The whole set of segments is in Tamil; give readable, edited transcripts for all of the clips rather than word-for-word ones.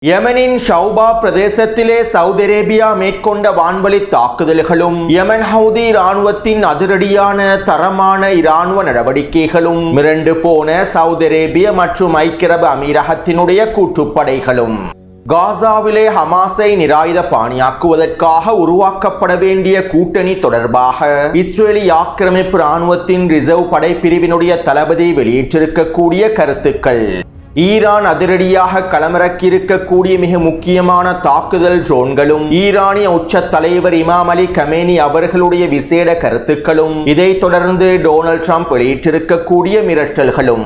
யமனின் ஷௌபா பிரதேசத்திலே சவுதி அரேபியா மேற்கொண்ட வான்வழி தாக்குதல்களும் யமன் ஹவுதி இராணுவத்தின் அதிரடியான தரமான இராணுவ நடவடிக்கைகளும் மிரண்டு போன சவுதி அரேபியா மற்றும் ஐக்கிய அரபு அமீரகத்தினுடைய கூட்டுப்படைகளும் காசாவிலே ஹமாஸை நிராயுத பாணியாக்குவதற்காக உருவாக்கப்பட வேண்டிய கூட்டணி தொடர்பாக இஸ்ரேலி ஆக்கிரமிப்பு இராணுவத்தின் ரிசர்வ் படைப்பிரிவினுடைய தளபதி வெளியிட்டிருக்கக்கூடிய கருத்துக்கள். ஈரான் அதிரடியாக களமிறக்கியிருக்கக்கூடிய மிக முக்கியமான தாக்குதல் ட்ரோன்களும் ஈரானிய உச்ச தலைவர் இமாம் அலி கமேனி அவர்களுடைய விசேட கருத்துக்களும் இதைத் தொடர்ந்து டொனால்ட் ட்ரம்ப் வெளியிட்டிருக்கக்கூடிய மிரட்டல்களும்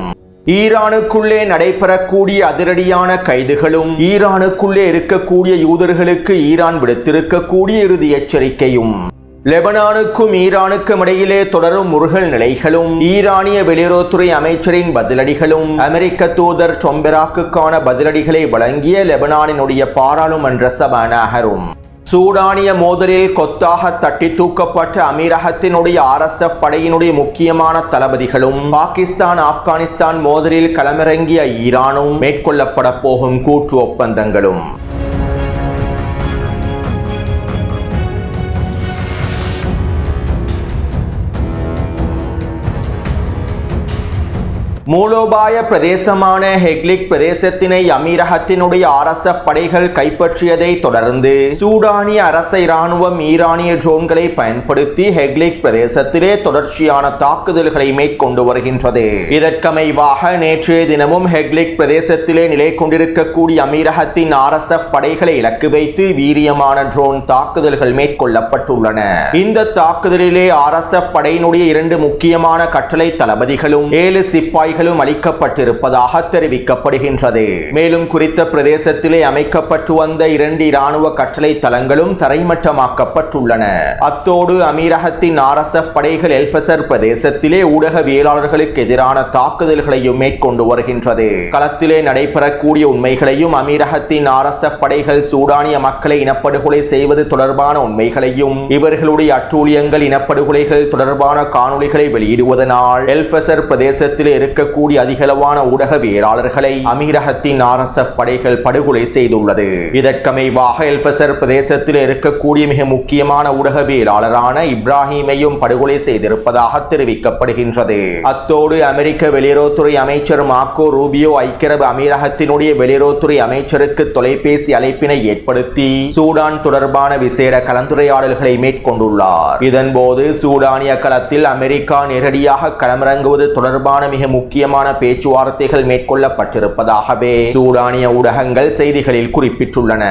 ஈரானுக்குள்ளே நடைபெறக்கூடிய அதிரடியான கைதுகளும் ஈரானுக்குள்ளே இருக்கக்கூடிய யூதர்களுக்கு ஈரான் விடுத்திருக்கக்கூடிய இறுதி எச்சரிக்கையும் லெபனானுக்கும் ஈரானுக்கும் இடையிலே தொடரும் முருகல் நிலைகளும் ஈரானிய வெளியுறவுத்துறை அமைச்சரின் பதிலடிகளும் அமெரிக்க தூதர் டொம்பெராக்குக்கான பதிலடிகளை வழங்கிய லெபனானினுடைய பாராளுமன்ற சபாநாயகரும் சூடானிய மோதலில் கொத்தாக தட்டி தூக்கப்பட்ட அமீரகத்தினுடைய RSF படையினுடைய முக்கியமான தளபதிகளும் பாகிஸ்தான் ஆப்கானிஸ்தான் மோதலில் களமிறங்கிய ஈரானும் மேற்கொள்ளப்பட போகும் கூட்டு ஒப்பந்தங்களும் மூலோபாய பிரதேசமான ஹெக்லிக் பிரதேசத்தினை அமீரகத்தினுடைய RSF படைகள் கைப்பற்றியதை தொடர்ந்து சூடானிய அரச இராணுவம் ஈரானிய ட்ரோன்களை பயன்படுத்தி ஹெக்லிக் பிரதேசத்திலே தொடர்ச்சியான தாக்குதல்களை மேற்கொண்டு வருகின்றது. இதற்கமைவாக நேற்றைய தினமும் ஹெக்லிக் பிரதேசத்திலே நிலை கொண்டிருக்கக்கூடிய அமீரகத்தின் RSF படைகளை இலக்கு வைத்து வீரியமான ட்ரோன் தாக்குதல்கள் மேற்கொள்ளப்பட்டுள்ளன. இந்த தாக்குதலிலே RSF படையினுடைய 2 முக்கியமான கட்டளை தளபதிகளும் 7 சிப்பாய் அளிக்கப்பட்டிருப்பதாக தெரிவிக்கப்படுகின்றது. மேலும் குறித்த பிரதேசத்திலே அமைக்கப்பட்டு வந்த 2 இராணுவ கட்டளை தளங்களும் தரைமட்டமாக்கப்பட்டுள்ளன. அத்தோடு அமீரகத்தின் RSF படைகள் எல்ஃபசர் பிரதேசத்திலே ஊடகவியலாளர்களுக்கு எதிரான தாக்குதல்களையும் மேற்கொண்டு வருகின்றது. களத்திலே நடைபெறக்கூடிய உண்மைகளையும் அமீரகத்தின் RSF படைகள் சூடானிய மக்களை இனப்படுகொலை செய்வது தொடர்பான உண்மைகளையும் இவர்களுடைய அட்டூழியங்கள் இனப்படுகொலைகள் தொடர்பான காணொளிகளை வெளியிடுவதனால் எல்ஃபசர் பிரதேசத்திலே இருக்க கூடிய அதிகளவான ஊடகவியலாளர்களை அமீரகத்தின் RSF படைகள் படுகொலை செய்துள்ளது. இதற்கமைவாக எல்ஃபசர் பிரதேசத்தில் இருக்கக்கூடிய மிக முக்கியமான ஊடகவியலாளரான இப்ராஹிமையும் படுகொலை செய்திருப்பதாக தெரிவிக்கப்படுகின்றது. அத்தோடு அமெரிக்க வெளியுறவுத்துறை அமைச்சர் மார்க்கோ ரூபியோ ஐக்கிய அரபு அமீரகத்தினுடைய வெளியுறவுத்துறை அமைச்சருக்கு தொலைபேசி அழைப்பினை ஏற்படுத்தி சூடான் தொடர்பான விசேட கலந்துரையாடல்களை மேற்கொண்டுள்ளார். இதன்போது சூடானிய களத்தில் அமெரிக்கா நேரடியாக களமிறங்குவது தொடர்பான மிக முக்கியமான பேச்சுவார்த்தைகள் மேற்கொள்ளப்பட்டிருப்பதாகவே சூடானிய ஊடகங்கள் செய்திகளில் குறிப்பிட்டுள்ளன.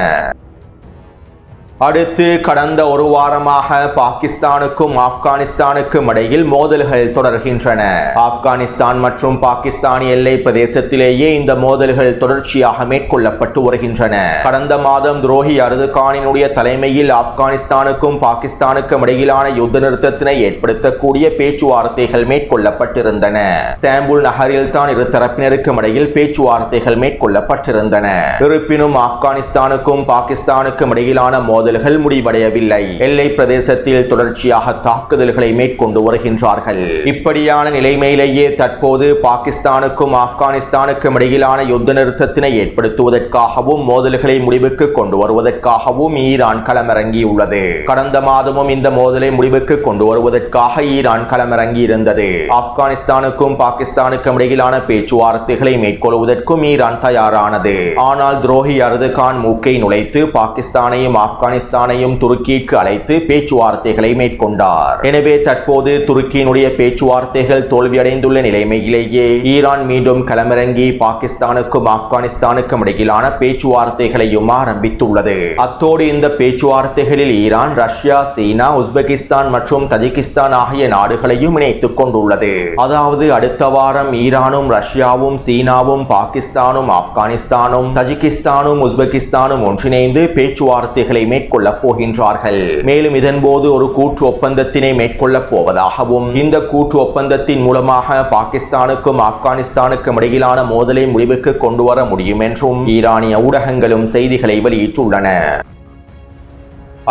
அடுத்து கடந்த ஒரு வாரமாக பாகிஸ்தானுக்கும் ஆப்கானிஸ்தானுக்கும் இடையில் மோதல்கள் தொடர்கின்றன. ஆப்கானிஸ்தான் மற்றும் பாகிஸ்தான் எல்லை பிரதேசத்திலேயே இந்த மோதல்கள் தொடர்ச்சியாக மேற்கொள்ளப்பட்டு வருகின்றன. கடந்த மாதம் துரோகி அர்துகானினுடைய தலைமையில் ஆப்கானிஸ்தானுக்கும் பாகிஸ்தானுக்கும் இடையிலான யுத்த நிறுத்தத்தினை ஏற்படுத்தக்கூடிய பேச்சுவார்த்தைகள் மேற்கொள்ளப்பட்டிருந்தன. இஸ்தான்புல் நகரில் தான் இரு தரப்பினருக்கும் இடையில் பேச்சுவார்த்தைகள் மேற்கொள்ளப்பட்டிருந்தன. இருப்பினும் ஆப்கானிஸ்தானுக்கும் பாகிஸ்தானுக்கும் இடையிலான மோதல்கள் முடிவடையவில்லை. எல்லை பிரதேசத்தில் தொடர்ச்சியாக தாக்குதல்களை மேற்கொண்டு வருகின்றார்கள். இப்படியான நிலைமையிலேயே தற்போது பாகிஸ்தானுக்கும் ஆப்கானிஸ்தானுக்கும் இடையிலான யுத்த நிறுத்தத்தினை ஏற்படுத்துவதற்காகவும் மோதல்களை முடிவுக்கு கொண்டு வருவதற்காகவும் ஈரான் களமிறங்கியுள்ளது. கடந்த மாதமும் இந்த மோதலை முடிவுக்கு கொண்டு வருவதற்காக ஈரான் களமிறங்கி இருந்தது. ஆப்கானிஸ்தானுக்கும் பாகிஸ்தானுக்கும் இடையிலான பேச்சுவார்த்தைகளை மேற்கொள்வதற்கும் ஈரான் தயாரானது. ஆனால் துரோகி அர்துகான் மூக்கை நுழைத்து பாகிஸ்தானையும் ஆப்கானிஸ்தானையும் துருக்கிக்கு அழைத்து பேச்சுவார்த்தைகளை மேற்கொண்டார். எனவே தற்போது துருக்கியினுடைய பேச்சுவார்த்தைகள் தோல்வியடைந்துள்ள நிலைமையிலேயே ஈரான் மீண்டும் களமிறங்கி பாகிஸ்தானுக்கும் ஆப்கானிஸ்தானுக்கும் இடையிலான பேச்சுவார்த்தைகளையும் ஆரம்பித்துள்ளது. அத்தோடு இந்த பேச்சுவார்த்தைகளில் ஈரான் ரஷ்யா சீனா உஸ்பெகிஸ்தான் மற்றும் தஜிகிஸ்தான் ஆகிய நாடுகளையும் இணைத்துக் கொண்டுள்ளது. அதாவது அடுத்த வாரம் ஈரானும் ரஷ்யாவும் சீனாவும் பாகிஸ்தானும் ஆப்கானிஸ்தானும் தஜிகிஸ்தானும் உஸ்பெகிஸ்தானும் ஒன்றிணைந்து பேச்சுவார்த்தைகளை மேற்கொள்ளப் போகின்றார்கள். மேலும் இதன்போது ஒரு கூட்டு ஒப்பந்தத்தினை மேற்கொள்ளப் போவதாகவும் இந்த கூட்டு ஒப்பந்தத்தின் மூலமாக பாகிஸ்தானுக்கும் ஆப்கானிஸ்தானுக்கும் இடையிலான மோதலை முடிவுக்கு கொண்டு வர முடியும் என்றும் ஈரானிய ஊடகங்களும் செய்திகளை வெளியிட்டுள்ளன.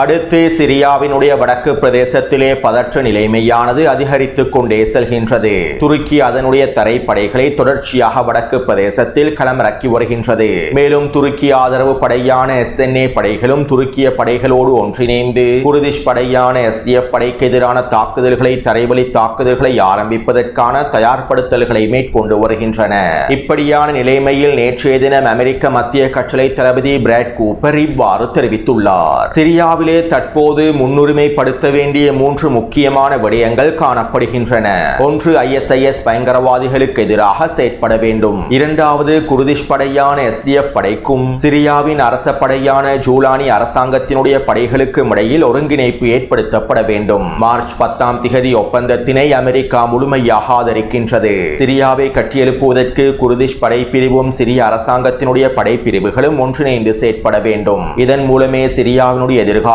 அடுத்து சிரியாவினுடைய வடக்கு பிரதேசத்திலே பதற்ற நிலைமையானது அதிகரித்துக் கொண்டே செல்கின்றது. துருக்கி அதனுடைய தரைப்படைகளை தொடர்ச்சியாக வடக்கு பிரதேசத்தில் களமிறக்கி வருகின்றது. மேலும் துருக்கி ஆதரவு படையான SNA படைகளும் துருக்கிய படைகளோடு ஒன்றிணைந்து குர்திஷ் படையான SDF படைக்கு எதிரான தாக்குதல்களை தரைவழி தாக்குதல்களை ஆரம்பிப்பதற்கான தயார்படுத்தல்களை மேற்கொண்டு வருகின்றன. இப்படியான நிலைமையில் நேற்றைய தினம் அமெரிக்க மத்திய கட்டளை தளபதி பிராட் கூப்பர் இவ்வாறு தெரிவித்துள்ளார். சிரியாவில் தற்போது முன்னுரிமைப்படுத்த வேண்டிய 3 முக்கியமான விடயங்கள் காணப்படுகின்றன. ஒன்று, ISIS பயங்கரவாதிகளுக்கு எதிராக செயற்பட வேண்டும். இரண்டாவது, குர்திஷ் படையான SDF படைக்கும் சிரியாவின் அரச படையான ஜூலானி அரசாங்கத்தினுடைய படைகளுக்கும் இடையில் ஒருங்கிணைப்பு ஏற்படுத்தப்பட வேண்டும். மார்ச் 10ஆம் திகதி ஒப்பந்தத்தினை அமெரிக்கா முழுமையாக ஆதரிக்கின்றது. சிரியாவை கட்டியெழுப்புவதற்கு குர்திஷ் படைப்பிரிவும் சிரிய அரசாங்கத்தினுடைய படைப்பிரிவுகளும் ஒன்றிணைந்து செயற்பட வேண்டும். இதன் மூலமே சிரியாவினுடைய எதிர்காலத்தையும்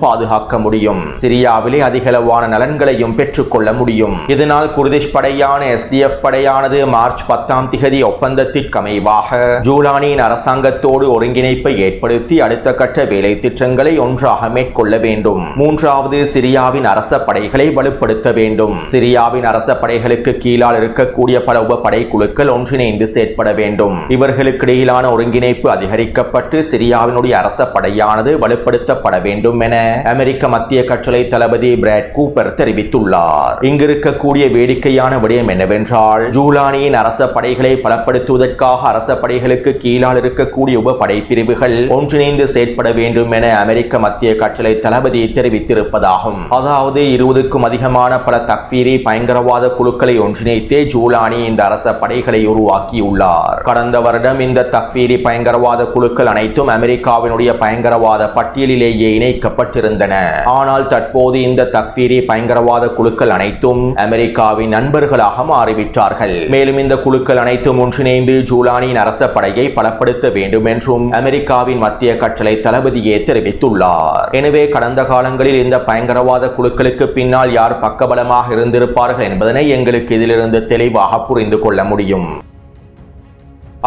பாதுகாக்க முடியும். சிரியாவிலே அதிகளவான நலன்களையும் பெற்றுக்கொள்ள முடியும். இதனால் குர்திஷ் படையான SDF படையானது மார்ச் 10ஆம் திகதி ஒப்பந்தத்திற்கு அமைவாக ஜூலானியின் அரசாங்கத்தோடு ஒருங்கிணைப்பை ஏற்படுத்தி அடுத்த கட்ட வேலை திட்டங்களை ஒன்றாக மேற்கொள்ள வேண்டும். மூன்றாவது, சிரியாவின் அரச படைகளை வலுப்படுத்த வேண்டும். சிரியாவின் அரச படைகளுக்கு கீழால் இருக்கக்கூடிய பல உப படைக்குழுக்கள் ஒன்றிணைந்து செயற்பட வேண்டும். இவர்களுக்கு இடையிலான ஒருங்கிணைப்பு அதிகரிக்கப்பட்டு சிரியாவினுடைய அரச படையானது வலுப்படுத்தப்பட வேண்டும் என அமெரிக்க மத்திய கட்டளை தளபதி பிராட் கூப்பர் தெரிவித்துள்ளார். இங்கிருக்கக்கூடிய வேடிக்கையான விடயம் என்னவென்றால், ஜூலானியின் அரச படைகளை பலப்படுத்துவதற்காக அரச படைகளுக்கு கீழால் இருக்கக்கூடிய உப படைப்பிரிவுகள் ஒன்றிணைந்து செயற்பட வேண்டும் என அமெரிக்க மத்திய கட்டளை தளபதி தெரிவித்திருப்பதாகும். அதாவது 20க்கும் அதிகமான பல தக்ஃபீரி பயங்கரவாத குழுக்களை ஒன்றிணைத்தே ஜூலானி இந்த அரச படைகளை உருவாக்கியுள்ளார். கடந்த வருடம் இந்த தக்ஃபீரி பயங்கரவாத குழுக்கள் அனைத்தும் அமெரிக்காவினுடைய பயங்கரவாத பட்டியலிலேயே இணைக்கப்பட்டிருந்தன. ஆனால் தற்போது இந்த தக்ஃபீரி பயங்கரவாத குழுக்கள் அனைத்தும் அமெரிக்காவின் நண்பர்களாக மாறிவிட்டார்கள். மேலும் இந்த குழுக்கள் அனைத்தும் ஒன்றிணைந்து ஜூலானியின் அரச படையை பலப்படுத்த வேண்டும் என்றும் அமெரிக்காவின் மத்திய கட்டளை தளபதியே தெரிவித்துள்ளார். எனவே கடந்த காலங்களில் இந்த பயங்கரவாத குழுக்களுக்கு பின்னால் யார் பக்கபலமாக இருந்திருப்பார்கள் என்பதனை எங்களுக்கு இதிலிருந்து தெளிவாக புரிந்து கொள்ள முடியும்.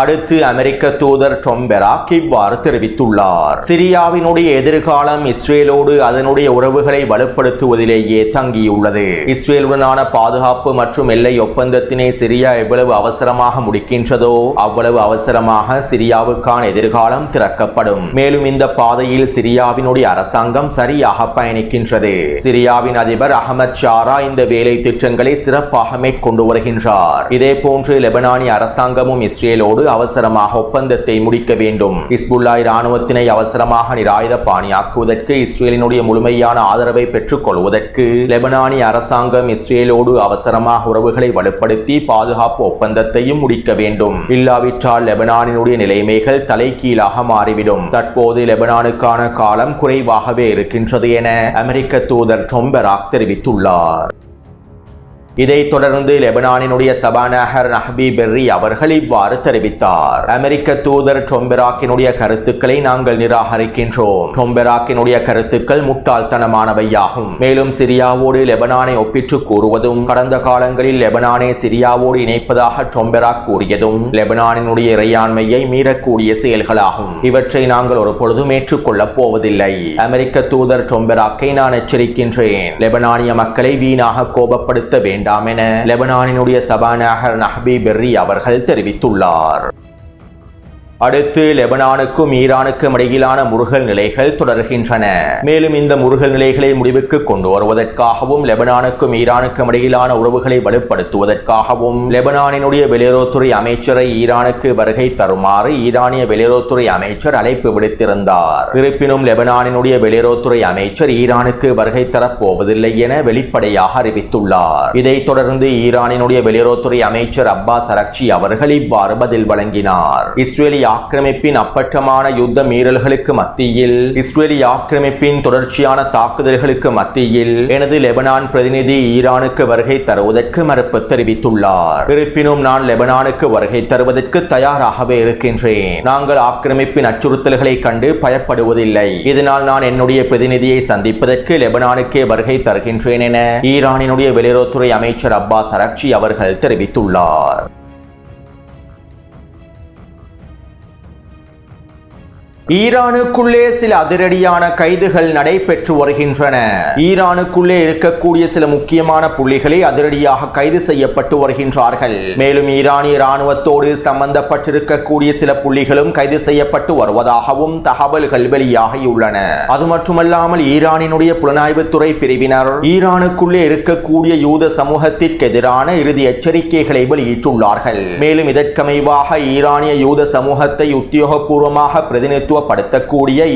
அடுத்து அமெரிக்க தூதர் டாம் பெராக் இவ்வாறு தெரிவித்துள்ளார். சிரியாவினுடைய எதிர்காலம் இஸ்ரேலோடு அதனுடைய உறவுகளை வலுப்படுத்துவதிலேயே தங்கியுள்ளது. இஸ்ரேலுடனான பாதுகாப்பு மற்றும் எல்லை ஒப்பந்தத்தினை சிரியா எவ்வளவு அவசரமாக முடிக்கின்றதோ அவ்வளவு அவசரமாக சிரியாவுக்கான எதிர்காலம் திறக்கப்படும். மேலும் இந்த பாதையில் சிரியாவினுடைய அரசாங்கம் சரியாக பயணிக்கின்றது. சிரியாவின் அதிபர் அகமது ஷாரா இந்த வேலை திட்டங்களை சிறப்பாக மேற்கொண்டு வருகின்றார். இதே போன்று லெபனானிய அரசாங்கமும் இஸ்ரேலோடு அவசரமாக ஒப்பந்தத்தை முடிக்க வேண்டும். ஹிஸ்புல்லா இராணுவத்தினை அவசரமாக நிராயுத பாணியாக்குவதற்கு இஸ்ரேலினுடைய முழுமையான ஆதரவை பெற்றுக் கொள்வதற்கு லெபனானிய அரசாங்கம் இஸ்ரேலோடு அவசரமாக உறவுகளை வலுப்படுத்தி பாதுகாப்பு ஒப்பந்தத்தையும் முடிக்க வேண்டும். இல்லாவிட்டால் லெபனானினுடைய நிலைமைகள் தலைகீழாக மாறிவிடும். தற்போது லெபனானுக்கான காலம் குறைவாகவே இருக்கின்றது என அமெரிக்க தூதர் டாம் பெராக் தெரிவித்துள்ளார். இதைத் தொடர்ந்து லெபனானினுடைய சபாநாயகர் நஹ்பி பெர்ரி அவர்கள் இவ்வாறு தெரிவித்தார். அமெரிக்க தூதர் டாம் பெராக்கினுடைய கருத்துக்களை நாங்கள் நிராகரிக்கின்றோம். டாம் பெராக்கினுடைய கருத்துக்கள் முட்டாள்தனமானவையாகும். மேலும் சிரியாவோடு லெபனானை ஒப்பிட்டு கூறுவதும் கடந்த காலங்களில் லெபனானை சிரியாவோடு இணைப்பதாக டாம் பெராக் கூறியதும் லெபனானினுடைய இறையாண்மையை மீறக்கூடிய செயல்களாகும். இவற்றை நாங்கள் ஒரு பொழுதும் ஏற்றுக்கொள்ளப் போவதில்லை. அமெரிக்க தூதர் டாம் பெராக்கை நான் எச்சரிக்கின்றேன். லெபனானிய மக்களை வீணாக கோபப்படுத்த வேண்டாம் என லெபனானினுடைய சபாநாயகர் நஹ்பி பெர்ரி அவர்கள் தெரிவித்துள்ளார். அடுத்து லெபனானுக்கும் ஈரானுக்கும் இடையிலான முறுகல் நிலைகள் தொடர்கின்றன. மேலும் இந்த முறுகல் நிலைகளை முடிவுக்கு கொண்டு வருவதற்காகவும் லெபனானுக்கும் ஈரானுக்கும் இடையிலான உறவுகளை வலுப்படுத்துவதற்காகவும் லெபனானினுடைய வெளியுறவுத்துறை அமைச்சரை ஈரானுக்கு வருகை தருமாறு ஈரானிய வெளியுறவுத்துறை அமைச்சர் அழைப்பு விடுத்திருந்தார். இருப்பினும் லெபனானினுடைய வெளியுறவுத்துறை அமைச்சர் ஈரானுக்கு வருகை தரப்போவதில்லை என வெளிப்படையாக அறிவித்துள்ளார். இதைத் தொடர்ந்து ஈரானினுடைய வெளியுறவுத்துறை அமைச்சர் அப்பாஸ் அரக்சி அவர்கள் இவ்வாறு பதில் வழங்கினார். இஸ்ரேலிய ஆக்கிரமிப்பின் அப்பட்டமான யுத்த மீறல்களுக்கு மத்தியில் இஸ்ரேலிய ஆக்கிரமிப்பின் தொடர்ச்சியான தாக்குதல்களுக்கு மத்தியில் எனது லெபனான் பிரதிநிதி ஈரானுக்கு வருகை தருவதற்கு மறுப்பு தெரிவித்துள்ளார். இருப்பினும் நான் லெபனானுக்கு வருகை தருவதற்கு தயாராகவே இருக்கின்றேன். நாங்கள் ஆக்கிரமிப்பின் அச்சுறுத்தல்களை கண்டு பயப்படுவதில்லை. இதனால் நான் என்னுடைய பிரதிநிதியை சந்திப்பதற்கு லெபனானுக்கே வருகை தருகின்றேன் என ஈரானினுடைய வெளியுறவுத்துறை அமைச்சர் அப்பாஸ் அரக்சி அவர்கள் தெரிவித்துள்ளார். ஈரானுக்குள்ளே சில அதிரடியான கைதுகள் நடைபெற்று வருகின்றன. ஈரானுக்குள்ளே இருக்கக்கூடிய சில முக்கியமான புள்ளிகளை அதிரடியாக கைது செய்யப்பட்டு வருகின்றார்கள். மேலும் ஈரானிய ராணுவத்தோடு சம்பந்தப்பட்டிருக்கக்கூடிய சில புள்ளிகளும் கைது செய்யப்பட்டு வருவதாகவும் தகவல்கள் வெளியாகியுள்ளன. அது மட்டுமல்லாமல் ஈரானினுடைய புலனாய்வுத்துறை பிரிவினர் ஈரானுக்குள்ளே இருக்கக்கூடிய யூத சமூகத்திற்கு எதிரான இறுதி எச்சரிக்கைகளை வெளியிட்டுள்ளார்கள். மேலும் இதற்கமைவாக ஈரானிய யூத சமூகத்தை உத்தியோகபூர்வமாக பிரதிநிதித்துவப்படுத்தக்கூடிய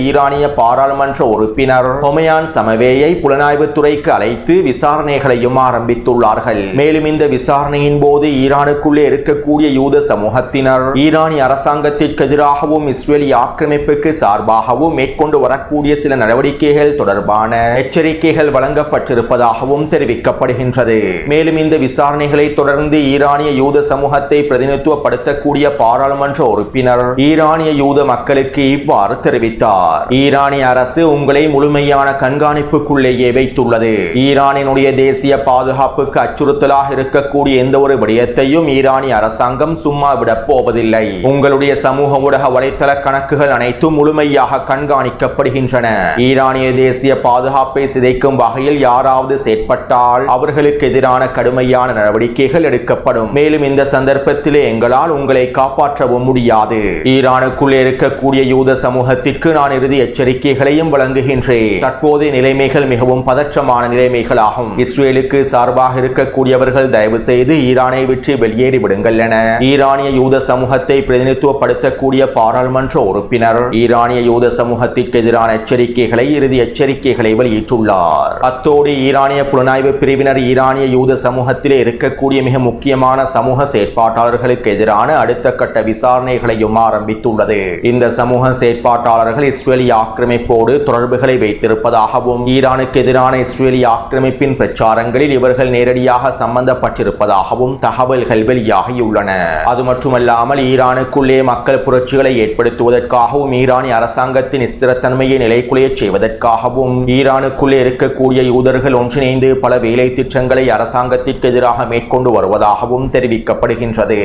ஈரானிய பாராளுமன்ற உறுப்பினர் ஹொமையான் சமவேயை புலனாய்வுத்துறைக்கு அழைத்து விசாரணைகளையும் ஆரம்பித்துள்ளார்கள். மேலும் இந்த விசாரணையின் போது ஈரானுக்குள்ளே இருக்கக்கூடிய யூத சமூகத்தினர் ஈரானிய அரசாங்கத்திற்கு எதிராகவும் இஸ்ரேலி ஆக்கிரமிப்புக்கு சார்பாகவும் மேற்கொண்டு வரக்கூடிய சில நடவடிக்கைகள் தொடர்பான எச்சரிக்கைகள் வழங்கப்பட்டிருப்பதாகவும் தெரிவிக்கப்படுகின்றது. மேலும் இந்த விசாரணைகளை தொடர்ந்து ஈரானிய யூத சமூகத்தை பிரதிநிதித்துவப்படுத்தக்கூடிய பாராளுமன்ற உறுப்பினர் ஈரானிய யூத மக்களுக்கு இவ்வாறு தெரிவித்தார். ஈரானிய அரசு உங்களை முழுமையான கண்காணிப்புக்குள்ளேயே வைத்துள்ளது. ஈரானினுடைய தேசிய பாதுகாப்புக்கு அச்சுறுத்தலாக இருக்கக்கூடிய எந்த ஒரு விடயத்தையும் ஈரானிய அரசாங்கம் சும்மா விடப் போவதில்லை. உங்களுடைய சமூக ஊடக வலைத்தள கணக்குகள் அனைத்தும் முழுமையாக கண்காணிக்கப்படுகின்றன. ஈரானிய தேசிய பாதுகாப்பை சிதைக்கும் வகையில் யாராவது செயற்பட்டால் அவர்களுக்கு எதிரான கடுமையான நடவடிக்கைகள் எடுக்கப்படும். மேலும் இந்த சந்தர்ப்பத்திலே எங்களால் உங்களை காப்பாற்றவும் முடியாது. ஈரானுக்குள்ளே இருக்கக்கூடிய யூத சமூகத்திற்கு நான் இறுதி எச்சரிக்கைகளையும் வழங்குகின்றேன். தற்போதைய நிலைமைகள் மிகவும் பதற்றமான நிலைமைகளாகும். இஸ்ரேலுக்கு சார்பாக இருக்கக்கூடியவர்கள் தயவு செய்து ஈரானை விட்டு வெளியேறிவிடுங்கள் என ஈரானிய யூத சமூகத்தை பிரதிநிதித்துவப்படுத்தக்கூடிய பாராளுமன்ற உறுப்பினர் ஈரானிய யூத சமூகத்திற்கு எதிரான எச்சரிக்கைகளை இறுதி எச்சரிக்கைகளை வெளியிட்டுள்ளார். அத்தோடு ஈரானிய புலனாய்வு பிரிவினர் ஈரானிய யூத சமூகத்திலே இருக்கக்கூடிய மிக முக்கியமான சமூக செயற்பாட்டாளர்களுக்கு எதிரான அடுத்த கட்ட விசாரணைகளையும் ஆரம்பித்துள்ளது. இந்த சமூக செயற்பாட்டாளர்கள் இஸ்ரேலி ஆக்கிரமிப்போடு தொடர்புகளை வைத்திருப்பதாகவும் ஈரானுக்கு எதிரான இஸ்ரேலி ஆக்கிரமிப்பின் பிரச்சாரங்களில் இவர்கள் நேரடியாக சம்பந்தப்பட்டிருப்பதாகவும் தகவல்கள் வெளியாகியுள்ளன. அது மட்டுமல்லாமல் ஈரானுக்குள்ளே மக்கள் புரட்சிகளை ஏற்படுத்துவதற்காகவும் ஈரானிய அரசாங்கத்தின் ஸ்திரத்தன்மையை நிலைக்குலைய செய்வதற்காகவும் ஈரானுக்குள்ளே இருக்கக்கூடிய யூதர்கள் ஒன்றிணைந்து பல வேலை திட்டங்களை அரசாங்கத்திற்கு எதிராக மேற்கொண்டு வருவதாகவும் தெரிவிக்கப்படுகின்றது.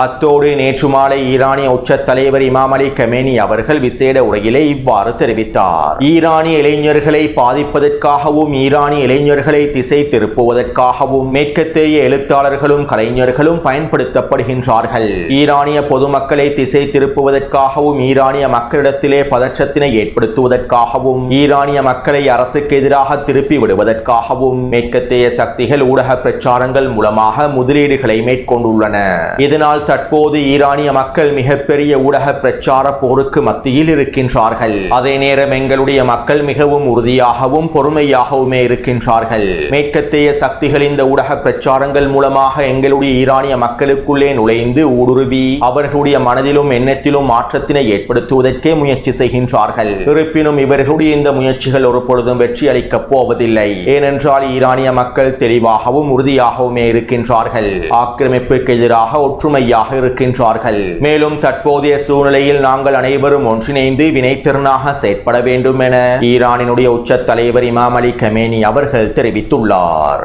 அத்தோடு நேற்று மாலை ஈரானிய உச்ச தலைவர் இமாம் அலி கமேனி அவர்கள் விசேட உரையிலே இவ்வாறு தெரிவித்தார். ஈரானிய இளைஞர்களை பாதிப்பதற்காகவும் ஈரானிய இளைஞர்களை திசை திருப்புவதற்காகவும் மேற்கத்திய எழுத்தாளர்களும் கலைஞர்களும் பயன்படுத்தப்படுகின்றார்கள். ஈரானிய பொதுமக்களை திசை திருப்புவதற்காகவும் ஈரானிய மக்களிடத்திலே பதற்றத்தினை ஏற்படுத்துவதற்காகவும் ஈரானிய மக்களை அரசுக்கு எதிராக திருப்பி விடுவதற்காகவும் மேற்கத்திய சக்திகள் ஊடக பிரச்சாரங்கள் மூலமாக முதலீடுகளை மேற்கொண்டுள்ளன. இதனால் தற்போது ஈரானிய மக்கள் மிகப்பெரிய ஊடக பிரச்சார போருக்கு மத்தியில் இருக்கின்றார்கள். அதே நேரம் எங்களுடைய மக்கள் மிகவும் உறுதியாகவும் பொறுமையாகவுமே இருக்கின்றார்கள். மேற்கத்திய சக்திகள் இந்த ஊடக பிரச்சாரங்கள் மூலமாக எங்களுடைய ஈரானிய மக்களுக்குள்ளே நுழைந்து ஊடுருவி அவர்களுடைய மனதிலும் எண்ணத்திலும் மாற்றத்தினை ஏற்படுத்துவதற்கே முயற்சி செய்கின்றார்கள். இருப்பினும் இவர்களுடைய இந்த முயற்சிகள் ஒரு பொழுதும் வெற்றி அளிக்கப் போவதில்லை. ஏனென்றால் ஈரானிய மக்கள் தெளிவாகவும் உறுதியாகவுமே இருக்கின்றார்கள். ஆக்கிரமிப்புக்கு எதிராக ஒற்றுமையாக இருக்கின்றார்கள். மேலும் தற்போதைய சூழ்நிலையில் நாங்கள் அனைவரும் ஒன்றிணைந்து வினைத்திறனாக செயற்பட வேண்டும் என ஈரானினுடைய உச்ச தலைவர் இமாம் அலி கமேனி அவர்கள் தெரிவித்துள்ளார்.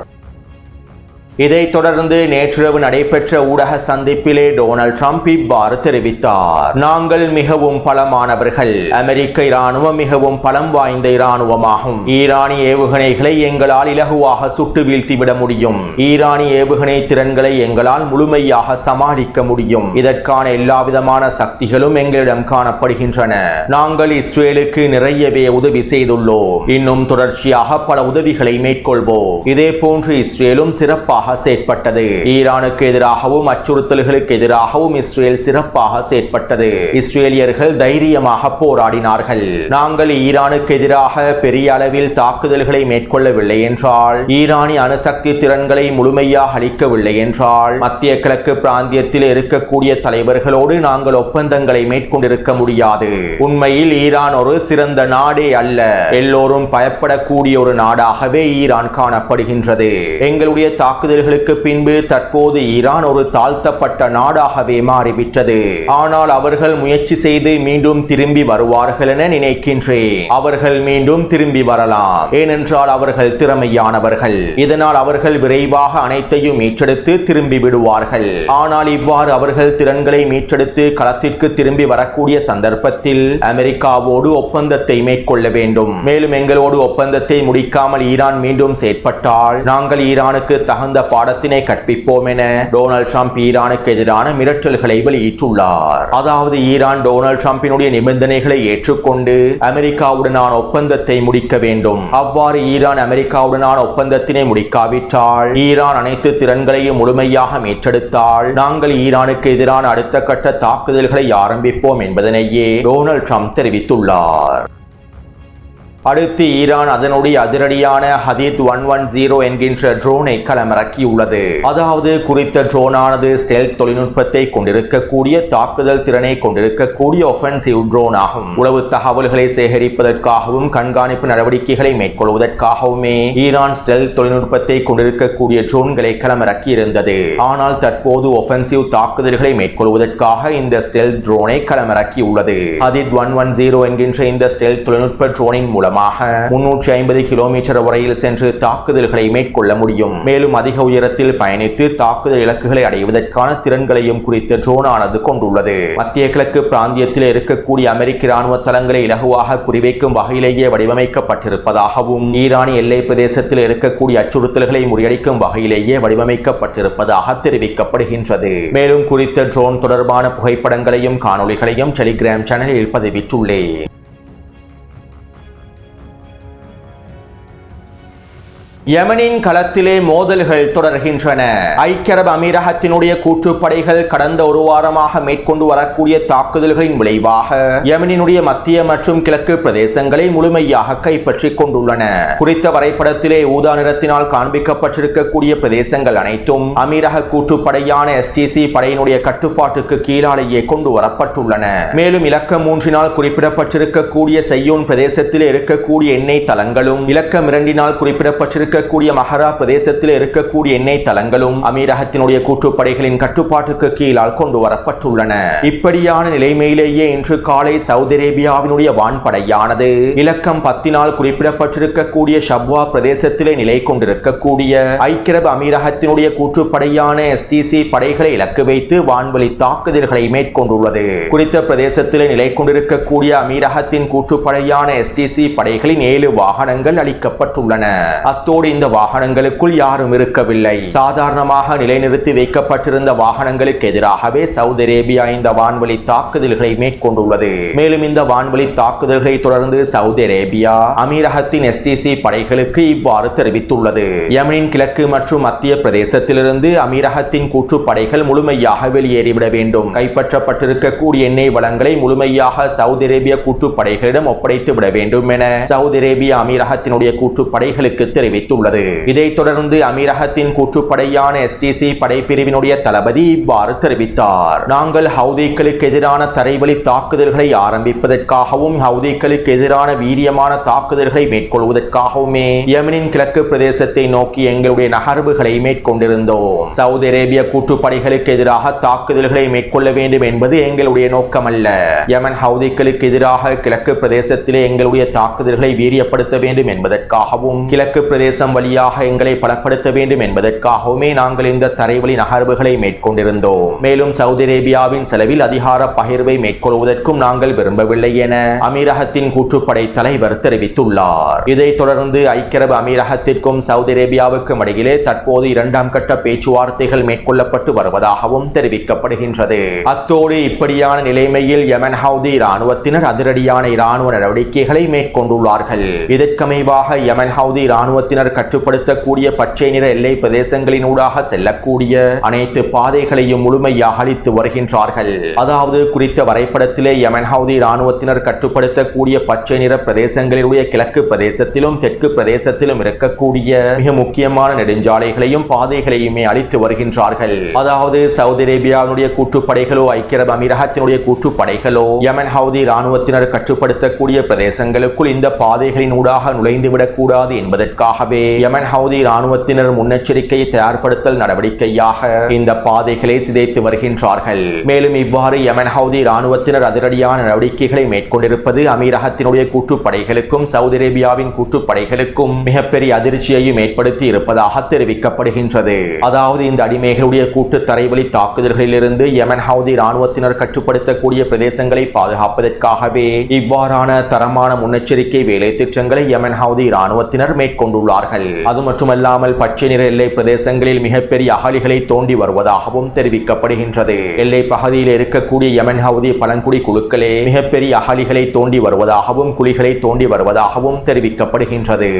இதைத் தொடர்ந்து நேற்றிரவு நடைபெற்ற ஊடக சந்திப்பிலே டொனால்ட் ட்ரம்ப் இவ்வாறு தெரிவித்தார். நாங்கள் மிகவும் பலமானவர்கள். அமெரிக்க இராணுவம் மிகவும் பலம் வாய்ந்த இராணுவமாகும். ஈரானிய ஏவுகணைகளை எங்களால் இலகுவாக சுட்டு வீழ்த்திவிட முடியும். ஈரானிய ஏவுகணை திறன்களை எங்களால் முழுமையாக சமாளிக்க முடியும். இதற்கான எல்லாவிதமான சக்திகளும் எங்களிடம் காணப்படுகின்றன. நாங்கள் இஸ்ரேலுக்கு நிறையவே உதவி செய்துள்ளோம். இன்னும் தொடர்ச்சியாக பல உதவிகளை மேற்கொள்வோம். இதே போன்று இஸ்ரேலும் சிறப்பாக செயற்பட்டது. ஈரானுக்கு எதிராகவும் அச்சுறுத்தல்களுக்கு எதிராகவும் இஸ்ரேல் சிறப்பாக செயற்பட்டது. இஸ்ரேலியர்கள் தைரியமாக போராடினார்கள். நாங்கள் ஈரானுக்கு எதிராக பெரிய அளவில் தாக்குதல்களை மேற்கொள்ளவில்லை என்றால், ஈரானிய அணுசக்தி திறன்களை முழுமையாக அளிக்கவில்லை என்றால், மத்திய கிழக்கு பிராந்தியத்தில் இருக்கக்கூடிய தலைவர்களோடு நாங்கள் ஒப்பந்தங்களை மேற்கொண்டிருக்க முடியாது. உண்மையில் ஈரான் ஒரு சிறந்த நாடே அல்ல. எல்லோரும் பயப்படக்கூடிய ஒரு நாடாகவே ஈரான் காணப்படுகின்றது. எங்களுடைய தாக்குதல் தாக்குதல்களுக்கு பின்பு தற்போது ஈரான் ஒரு தாழ்த்தப்பட்ட நாடாகவே மாறிவிட்டது. ஆனால் அவர்கள் முயற்சி செய்து மீண்டும் திரும்பி வருவார்கள் என நினைக்கின்றேன். அவர்கள் மீண்டும் திரும்பி வரலாம், ஏனென்றால் அவர்கள் திறமையானவர்கள். இதனால் அவர்கள் விரைவாக அனைத்தையும் மீட்டெடுத்து திரும்பி விடுவார்கள். ஆனால் இவ்வாறு அவர்கள் திறன்களை மீட்டெடுத்து களத்திற்கு திரும்பி வரக்கூடிய சந்தர்ப்பத்தில் அமெரிக்காவோடு ஒப்பந்தத்தை மேற்கொள்ள வேண்டும். மேலும் எங்களோடு ஒப்பந்தத்தை முடிக்காமல் ஈரான் மீண்டும் செயற்பட்டால் நாங்கள் ஈரானுக்கு தகுந்த பாடத்தினை கற்பிப்போம் என டொனால்ட் ட்ரம்ப் ஈரானுக்கு எதிரான மிரட்டல்களை வெளியிட்டுள்ளார். அதாவது ஈரான் டொனால்ட் ட்ரம்பினுடைய நிபந்தனைகளை ஏற்றுக்கொண்டு அமெரிக்காவுடனான ஒப்பந்தத்தை முடிக்க வேண்டும். அவ்வாறு ஈரான் அமெரிக்காவுடனான ஒப்பந்தத்தினை முடிக்காவிட்டால், ஈரான் அனைத்து திறன்களையும் முழுமையாக மீட்டெடுத்தால் நாங்கள் ஈரானுக்கு எதிரான அடுத்த கட்ட தாக்குதல்களை ஆரம்பிப்போம் என்பதனையே டொனால்ட் ட்ரம்ப் தெரிவித்துள்ளார். அடுத்து ஈரான் அதனுடைய அதிரடியான ஹதீத் 110 என்கின்ற ட்ரோனை களமிறக்கியுள்ளது. அதாவது குறித்த ட்ரோனானது ஸ்டெல்த் தொழில்நுட்பத்தை கொண்டிருக்கக்கூடிய தாக்குதல் திறனை கொண்டிருக்கக்கூடிய ஒஃபென்சிவ் ட்ரோன் ஆகும். உளவு தகவல்களை சேகரிப்பதற்காகவும் கண்காணிப்பு நடவடிக்கைகளை மேற்கொள்வதற்காகவுமே ஈரான் ஸ்டெல்த் தொழில்நுட்பத்தை கொண்டிருக்கக்கூடிய ட்ரோன்களை களமிறக்கி இருந்தது. ஆனால் தற்போது ஒஃபென்சிவ் தாக்குதல்களை மேற்கொள்வதற்காக இந்த ஸ்டெல்த் ட்ரோனை களமிறக்கியுள்ளது. ஹதீத் 110 என்கின்ற இந்த ஸ்டெல்த் தொழில்நுட்ப ட்ரோனின் மூலம் 350 கிலோமீட்டர் வரையில் சென்று தாக்குதல்களை மேற்கொள்ள முடியும். மேலும் அதிக உயரத்தில் பயணித்து தாக்குதல் இலக்குகளை அடைவதற்கான திறன்களையும் குறித்த ட்ரோனானது கொண்டுள்ளது. மத்திய கிழக்கு பிராந்தியத்தில் இருக்கக்கூடிய அமெரிக்க ராணுவ தளங்களை இலகுவாக குறிவைக்கும் வகையிலேயே வடிவமைக்கப்பட்டிருப்பதாகவும், ஈரானிய எல்லை பிரதேசத்தில் இருக்கக்கூடிய அச்சுறுத்தல்களை முறியடிக்கும் வகையிலேயே வடிவமைக்கப்பட்டிருப்பதாக தெரிவிக்கப்படுகின்றது. மேலும் குறித்த ட்ரோன் தொடர்பான புகைப்படங்களையும் காணொளிகளையும் டெலிகிராம் சேனலில் பதிவிட்டுள்ளேன். யமனின் களத்திலே மோதல்கள் தொடர்கின்றன. ஐக்கிய அரபு அமீரகத்தினுடைய கூற்றுப்படைகள் கடந்த ஒரு வாரமாக மேற்கொண்டு வரக்கூடிய தாக்குதல்களின் விளைவாக யமனினுடைய மத்திய மற்றும் கிழக்கு பிரதேசங்களை முழுமையாக கைப்பற்றிக் கொண்டுள்ளன. குறித்த வரைபடத்திலே ஊதா நிறத்தினால் காண்பிக்கப்பட்டிருக்கக்கூடிய பிரதேசங்கள் அனைத்தும் அமீரக கூற்றுப்படையான STC படையினுடைய கட்டுப்பாட்டுக்கு கீழாலேயே கொண்டு வரப்பட்டுள்ளன. மேலும் இலக்கம் 3 குறிப்பிடப்பட்டிருக்கக்கூடிய செய்யூன் பிரதேசத்திலே இருக்கக்கூடிய எண்ணெய் தளங்களும், இலக்கம் 2 குறிப்பிடப்பட்டிருக்க மஹரா பிரதேசத்தில் இருக்கக்கூடிய எண்ணெய் தளங்களும் அமீரகத்தினுடைய கூற்றுப்படைகளின் கட்டுப்பாட்டுக்கு கீழால் கொண்டு வரப்பட்டுள்ளன. இப்படியான நிலைமையிலேயே இன்று காலை சவுதி அரேபியாவினுடைய வான்படையானது இலக்கம் 10 குறிப்பிடப்பட்டிருக்கக்கூடிய ஷப்வா பிரதேசத்திலே நிலை கொண்டிருக்கக்கூடிய ஐக்கிய அரபு அமீரகத்தினுடைய கூற்றுப்படையான STC படைகளை இலக்கு வைத்து வான்வழி தாக்குதல்களை மேற்கொண்டுள்ளது. குறித்த பிரதேசத்திலே நிலை கொண்டிருக்கக்கூடிய அமீரகத்தின் கூற்றுப்படையான STC படைகளின் 7 வாகனங்கள் அளிக்கப்பட்டுள்ளன. அத்தோடு இந்த வாகனங்களுக்குள் யாரும் இருக்கவில்லை. சாதாரணமாக நிலைநிறுத்தி வைக்கப்பட்டிருந்த வாகனங்களுக்கு எதிராகவே சவுதி அரேபியா இந்த வான்வழி தாக்குதல்களை மேற்கொண்டுள்ளது. மேலும் இந்த வான்வழி தாக்குதல்களை தொடர்ந்து சவுதி அரேபியா அமீரகத்தின் STC படைகளுக்கு இவ்வாறு தெரிவித்துள்ளது. யமனின் கிழக்கு மற்றும் மத்திய பிரதேசத்திலிருந்து அமீரகத்தின் கூற்றுப்படைகள் முழுமையாக வெளியேறிவிட வேண்டும். கைப்பற்றப்பட்டிருக்கக்கூடிய எண்ணெய் வளங்களை முழுமையாக சவுதி அரேபிய கூற்றுப்படைகளிடம் ஒப்படைத்து விட வேண்டும் என சவுதி அரேபியா அமீரகத்தினுடைய கூற்றுப்படைகளுக்கு தெரிவித்துள்ளது. இதைத் தொடர்ந்து அமீரகத்தின் கூற்றுப்படையான STC படைப்பிரிவினுடைய தளபதி இவ்வாறு தெரிவித்தார். நாங்கள் ஹவுதிகளுக்கு எதிரான தரைவழி தாக்குதல்களை ஆரம்பிப்பதற்காகவும் ஹவுதிகளுக்கு எதிரான வீரியமான தாக்குதல்களை மேற்கொள்வதற்காகவுமே யமனின் கிழக்கு பிரதேசத்தை நோக்கி எங்களுடைய நகர்வுகளை மேற்கொண்டிருந்தோம். சவுதி அரேபிய கூற்றுப்படைகளுக்கு எதிராக தாக்குதல்களை மேற்கொள்ள வேண்டும் என்பது எங்களுடைய நோக்கமல்ல. யமன் ஹவுதிகளுக்கு எதிராக கிழக்கு பிரதேசத்திலே எங்களுடைய தாக்குதல்களை வீரியப்படுத்த வேண்டும் என்பதற்காகவும் கிழக்கு பிரதேசம் வழியாக எங்களை பலப்படுத்த வேண்டும் என்பதற்காகவுமே நாங்கள் இந்த தரைவழி நகர்வுகளை மேற்கொண்டிருந்தோம். மேலும் சவுதி அரேபியாவின் செலவில் அதிகார பகிர்வை மேற்கொள்வதற்கும் நாங்கள் விரும்பவில்லை என அமீரகத்தின் கூற்றுப்படை தலைவர் தெரிவித்துள்ளார். இதைத் தொடர்ந்து ஐக்கிய அரபு அமீரகத்திற்கும் சவுதி அரேபியாவுக்கும் இடையிலே தற்போது 2ஆம் கட்ட பேச்சுவார்த்தைகள் மேற்கொள்ளப்பட்டு வருவதாகவும் தெரிவிக்கப்படுகின்றது. அத்தோடு இப்படியான நிலைமையில் யமன் ஹவுதி இராணுவத்தினர் அதிரடியான இராணுவ நடவடிக்கைகளை மேற்கொண்டுள்ளார்கள். இதற்கமைவாக யமன் ஹவுதி இராணுவத்தினர் கட்டுப்படுத்தக்கூடிய பச்சை நிற எல்லை பிரதேசங்களினூடாக செல்லக்கூடிய அனைத்து பாதைகளையும் முழுமையாக அளித்து வருகின்றார்கள். அதாவது குறித்த வரைபடத்திலே யமன் ஹவுதி இராணுவத்தினர் கட்டுப்படுத்தக்கூடிய பச்சை நிற பிரதேசங்களினுடைய கிழக்கு பிரதேசத்திலும் தெற்கு பிரதேசத்திலும் இருக்கக்கூடிய மிக முக்கியமான நெடுஞ்சாலைகளையும் பாதைகளையுமே அளித்து வருகின்றார்கள். அதாவது சவுதி அரேபியாவுடைய கூற்றுப்படைகளோ ஐக்கிய அரபு அமீரகத்தினுடைய கூற்றுப்படைகளோ யமன் ஹவுதி இராணுவத்தினர் கட்டுப்படுத்தக்கூடிய பிரதேசங்களுக்குள் இந்த பாதைகளின் ஊடாக நுழைந்துவிடக் கூடாது என்பதற்காகவே யமன் ஹவுதி இராணுவத்தினர் முன்னெச்சரிக்கை தயார்படுத்தல் நடவடிக்கையாக இந்த பாதைகளை சிதைத்து வருகின்றார்கள். மேலும் இவ்வாறு யமன் ஹவுதி இராணுவத்தினர் அதிரடியான நடவடிக்கைகளை மேற்கொண்டிருப்பது அமீரகத்தினுடைய கூட்டுப்படைகளுக்கும் சவுதி அரேபியாவின் கூட்டுப்படைகளுக்கும் மிகப்பெரிய அதிர்ச்சியையும் ஏற்படுத்தி இருப்பதாக தெரிவிக்கப்படுகின்றது. அதாவது இந்த அடிமைகளுடைய கூட்டு தரைவழி தாக்குதல்களிலிருந்து யமன் ஹவுதி இராணுவத்தினர் கட்டுப்படுத்தக்கூடிய பிரதேசங்களை பாதுகாப்பதற்காகவே இவ்வாறான தரமான முன்னெச்சரிக்கை வேலை திட்டங்களை யமன் ஹவுதி இராணுவத்தினர் மேற்கொண்டுள்ளார்கள். அது மட்டுமல்லாமல் பச்சை நிற எல்லை பிரதேசங்களில் மிகப்பெரிய அகழிகளை தோண்டி வருவதாகவும் தெரிவிக்கப்படுகின்றது. எல்லை பகுதியில் இருக்கக்கூடிய யமன் ஹவுதி பழங்குடி குழுக்களே மிகப்பெரிய அகழிகளை தோண்டி வருவதாகவும் குழிகளை தோண்டி வருவதாகவும் தெரிவிக்கப்படுகின்றது.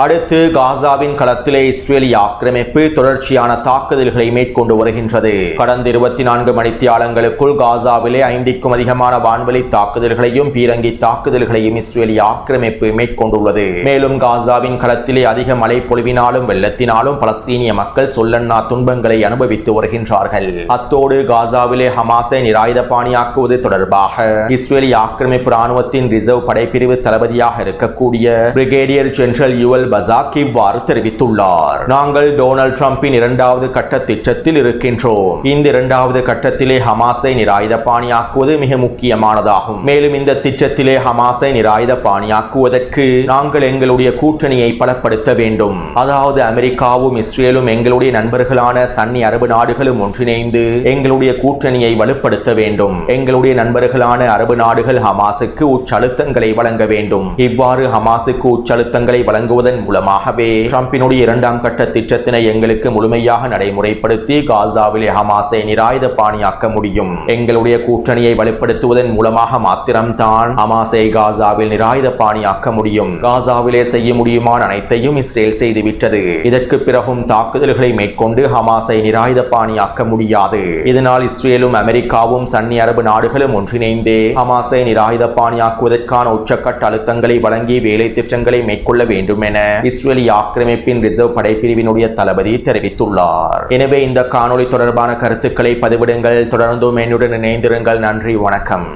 அடுத்து காசாவின் களத்திலே இஸ்ரேலிய ஆக்கிரமிப்பு தொடர்ச்சியான தாக்குதல்களை மேற்கொண்டு வருகின்றது. கடந்த 24 மணித்தியாலங்களுக்குள் காசாவிலே 5க்கும் அதிகமான வான்வெளி தாக்குதல்களையும் பீரங்கி தாக்குதல்களையும் இஸ்ரேலிய ஆக்கிரமிப்பு மேற்கொண்டுள்ளது. மேலும் காசாவின் களத்திலே அதிக மழை பொழிவினாலும் வெள்ளத்தினாலும் பலஸ்தீனிய மக்கள் சொல்லன்னா துன்பங்களை அனுபவித்து வருகின்றார்கள். அத்தோடு காசாவிலே ஹமாஸை நிராயுதபாணியாக்குவது தொடர்பாக இஸ்ரேலிய ஆக்கிரமிப்பு ராணுவத்தின் ரிசர்வ் படைப்பிரிவு தளபதியாக இருக்கக்கூடிய பிரிகேடியர் ஜெனரல் யுவல் பசாக் இவ்வாறு தெரிவித்துள்ளார். நாங்கள் டொனால்ட் ட்ரம்பின் 2வது கட்ட திட்டத்தில் இருக்கின்றோம். இந்த 2வது கட்டத்திலே ஹமாஸை நிராயுதபாணியாக்குவது மிக முக்கியமானதாகும். மேலும் இந்த திட்டத்திலே ஹமாஸை நிராயுதபாணியாக்குவதற்கு நாங்கள் எங்களுடைய கூட்டணியை பலப்படுத்த வேண்டும். அதாவது அமெரிக்காவும் இஸ்ரேலும் எங்களுடைய நண்பர்களான சன்னி அரபு நாடுகளும் ஒன்றிணைந்து எங்களுடைய கூட்டணியை வலுப்படுத்த வேண்டும். எங்களுடைய நண்பர்களான அரபு நாடுகள் ஹமாஸுக்கு உச்சழுத்தங்களை வழங்க வேண்டும். இவ்வாறு ஹமாஸுக்கு உச்சழுத்தங்களை வழங்குவதன் மூலமாகவே ட்ரம்பினுடைய 2ஆம் கட்ட திட்டத்தினை எங்களுக்கு முழுமையாக நடைமுறைப்படுத்தி காசாவிலே ஹமாஸை நிராயுதபாணியாக்க முடியும். எங்களுடைய கூட்டணியை வலுப்படுத்துவதன் மூலமாக மாத்திரம்தான் ஹமாஸை காசாவில் நிராயுதபாணியாக்க முடியும். காசாவிலே செய்ய முடியுமான அனைத்தையும் இஸ்ரேல் செய்துவிட்டது. இதற்கு பிறகும் தாக்குதல்களை மேற்கொண்டு ஹமாஸை நிராயுதபாணியாக்க முடியாது. இதனால் இஸ்ரேலும் அமெரிக்காவும் சன்னி அரபு நாடுகளும் ஒன்றிணைந்தே ஹமாஸை நிராயுதபாணியாக்குவதற்கான உச்சக்கட்ட அழுத்தங்களை வழங்கி வேலை திட்டங்களை மேற்கொள்ள வேண்டும் என இஸ்ரேலிய ஆக்கிரமிப்பின் ரிசர்வ் படைப்பிரிவினுடைய தளபதி தெரிவித்துள்ளார். எனவே இந்த காணொளி தொடர்பான கருத்துக்களை பதிவிடுங்கள். தொடர்ந்தும் என்னுடன் இணைந்திருங்கள். நன்றி, வணக்கம்.